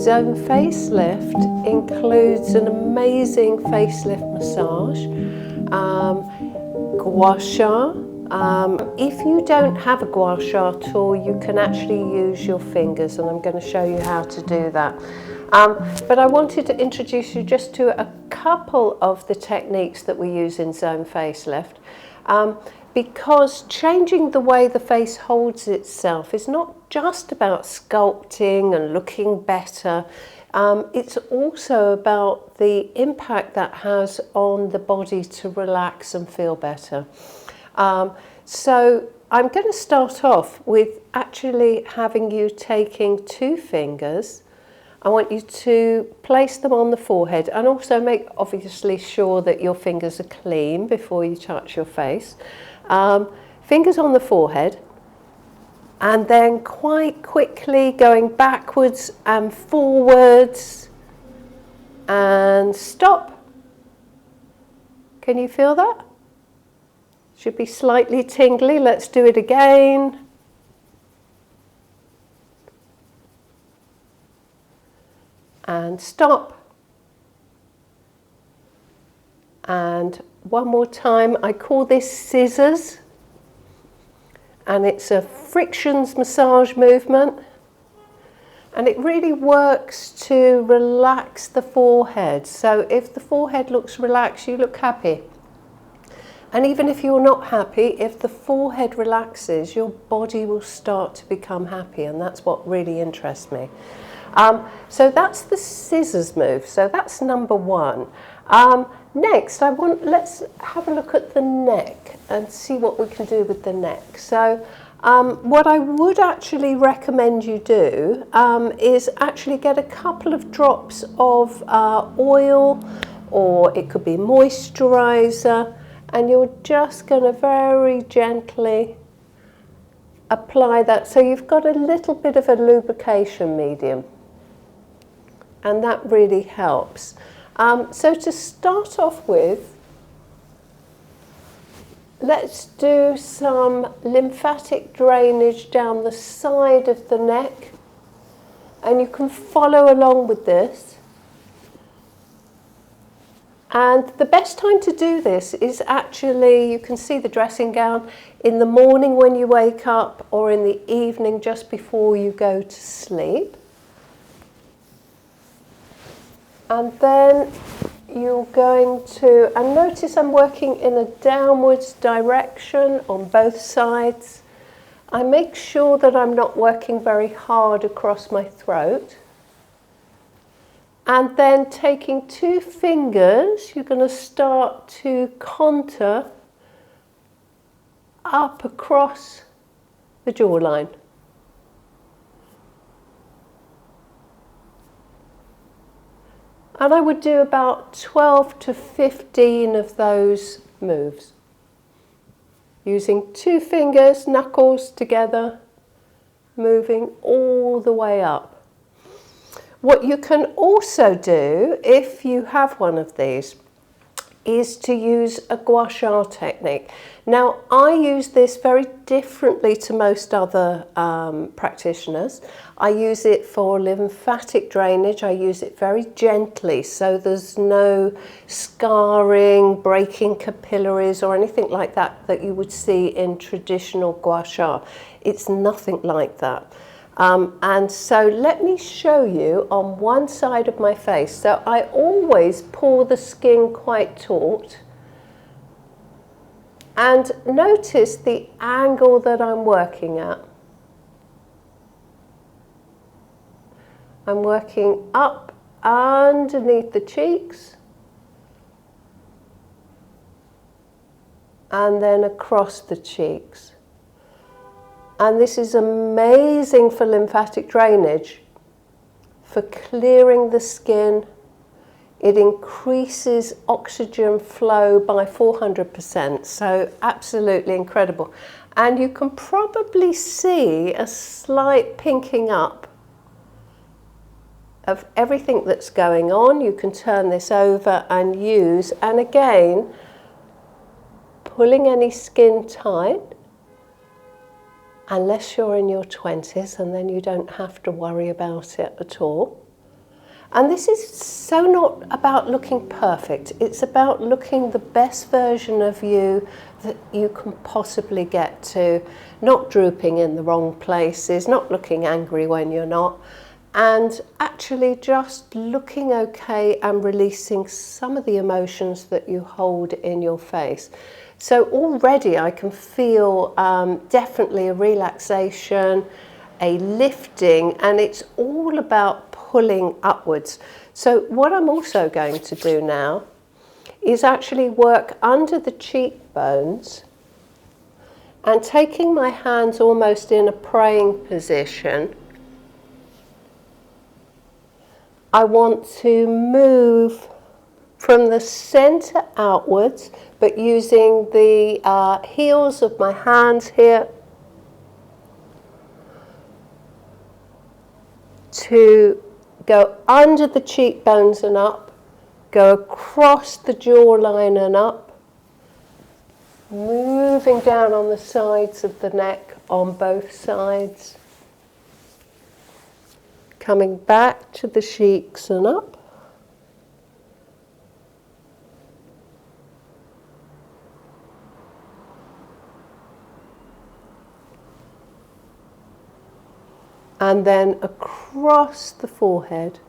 Zone Facelift includes an amazing facelift massage, Gua Sha. If you don't have a Gua Sha tool, you can actually use your fingers, and I'm going to show you how to do that. But I wanted to introduce you just to a couple of the techniques that we use in Zone Facelift, because changing the way the face holds itself is not just about sculpting and looking better. It's also about the impact that has on the body to relax and feel better. So I'm going to start off with actually having you taking two fingers. I want you to place them on the forehead, and also make obviously sure that your fingers are clean before you touch your face. Fingers on the forehead, and then quite quickly going backwards and forwards, and stop. Can you feel that? Should be slightly tingly. Let's do it again. And stop. And one more time. I call this scissors, and it's a frictions massage movement, and it really works to relax the forehead. So if the forehead looks relaxed, you look happy. And even if you're not happy, if the forehead relaxes, your body will start to become happy, and that's what really interests me. So that's the scissors move. So that's number one. Next, let's have a look at the neck and see what we can do with the neck. So what I would actually recommend you do is actually get a couple of drops of oil, or it could be moisturizer, and you're just going to very gently apply that. So you've got a little bit of a lubrication medium, and that really helps. So to start off with, let's do some lymphatic drainage down the side of the neck, and you can follow along with this. And the best time to do this is actually, you can see the dressing gown, in the morning when you wake up, or in the evening just before you go to sleep. And then you're going to, and notice I'm working in a downwards direction on both sides. I make sure that I'm not working very hard across my throat. And then taking two fingers, you're going to start to contour up across the jawline. And I would do about 12 to 15 of those moves, using two fingers, knuckles together, moving all the way up. What you can also do, if you have one of these, is to use a Gua Sha technique. Now, I use this very differently to most other practitioners. I use it for lymphatic drainage. I use it very gently, so there's no scarring, breaking capillaries, or anything like that that you would see in traditional Gua Sha. It's nothing like that. And so let me show you on one side of my face. So I always pull the skin quite taut, and notice the angle that I'm working at. I'm working up underneath the cheeks, and then across the cheeks. And this is amazing for lymphatic drainage, for clearing the skin. It increases oxygen flow by 400%, so absolutely incredible. And you can probably see a slight pinking up of everything that's going on. You can turn this over and use, and again, pulling any skin tight, unless you're in your 20s, and then you don't have to worry about it at all. And this is so not about looking perfect, it's about looking the best version of you that you can possibly get to, not drooping in the wrong places, not looking angry when you're not, and actually just looking okay and releasing some of the emotions that you hold in your face. So already I can feel definitely a relaxation, a lifting, and it's all about pulling upwards. So what I'm also going to do now is actually work under the cheekbones and taking my hands almost in a praying position. I want to move from the center outwards, but using the heels of my hands here to go under the cheekbones and up, go across the jawline and up, moving down on the sides of the neck on both sides, coming back to the cheeks and up, and then across the forehead.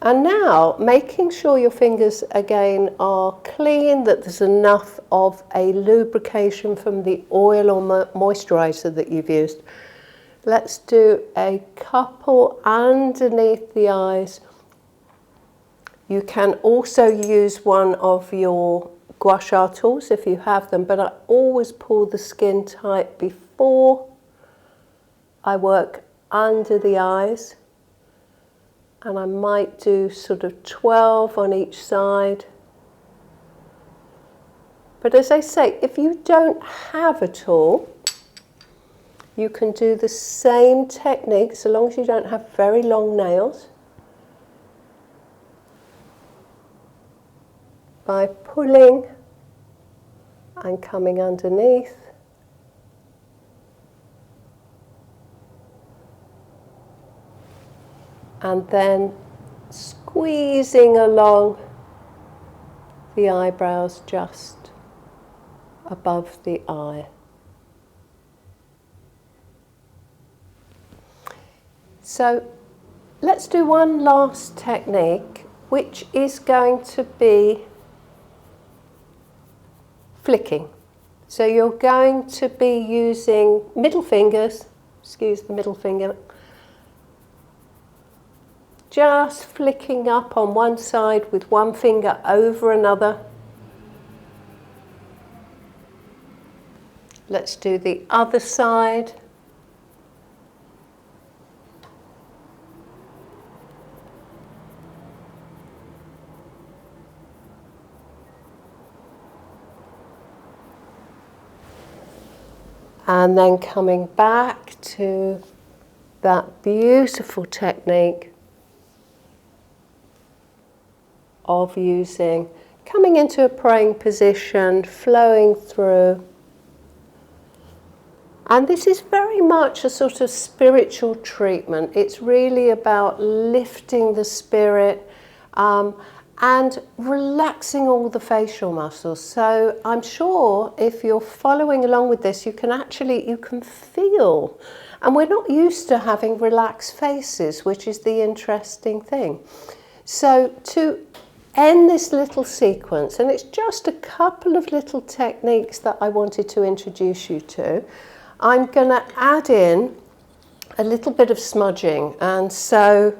And now making sure your fingers again are clean, that there's enough of a lubrication from the oil or moisturizer that you've used. Let's do a couple underneath the eyes. You can also use one of your Gua Sha tools if you have them, but I always pull the skin tight before I work under the eyes. And I might do sort of 12 on each side. But as I say, if you don't have a tool, you can do the same technique, so long as you don't have very long nails, by pulling and coming underneath. And then squeezing along the eyebrows just above the eye. So let's do one last technique, which is going to be flicking. So you're going to be using middle fingers, excuse the middle finger, just flicking up on one side with one finger over another. Let's do the other side. And then coming back to that beautiful technique of using, coming into a praying position, flowing through. And this is very much a sort of spiritual treatment. It's really about lifting the spirit and relaxing all the facial muscles. So I'm sure if you're following along with this, you can feel, and we're not used to having relaxed faces, which is the interesting thing. So to end this little sequence, and it's just a couple of little techniques that I wanted to introduce you to, I'm going to add in a little bit of smudging. And so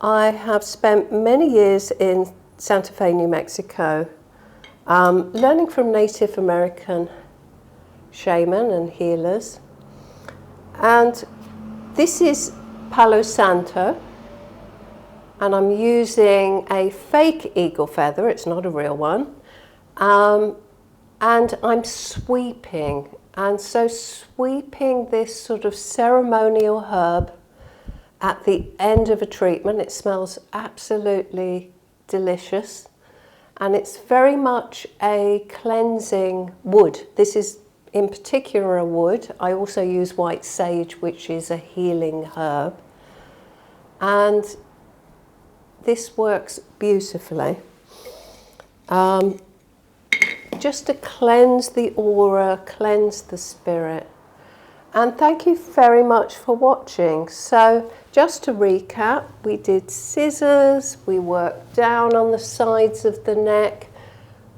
I have spent many years in Santa Fe, New Mexico, learning from Native American shaman and healers. And this is Palo Santo, and I'm using a fake eagle feather, it's not a real one, and I'm sweeping. And so sweeping this sort of ceremonial herb at the end of a treatment, it smells absolutely delicious, and it's very much a cleansing wood. This is in particular a wood. I also use white sage, which is a healing herb. And this works beautifully. Just to cleanse the aura, cleanse the spirit. And thank you very much for watching. So just to recap, we did scissors, we worked down on the sides of the neck,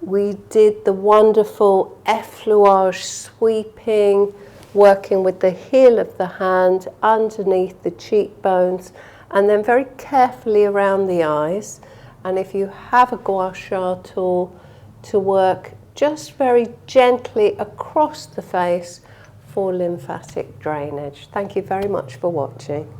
we did the wonderful effleurage sweeping, working with the heel of the hand underneath the cheekbones, and then very carefully around the eyes. And if you have a Gua Sha tool, to work just very gently across the face for lymphatic drainage. Thank you very much for watching.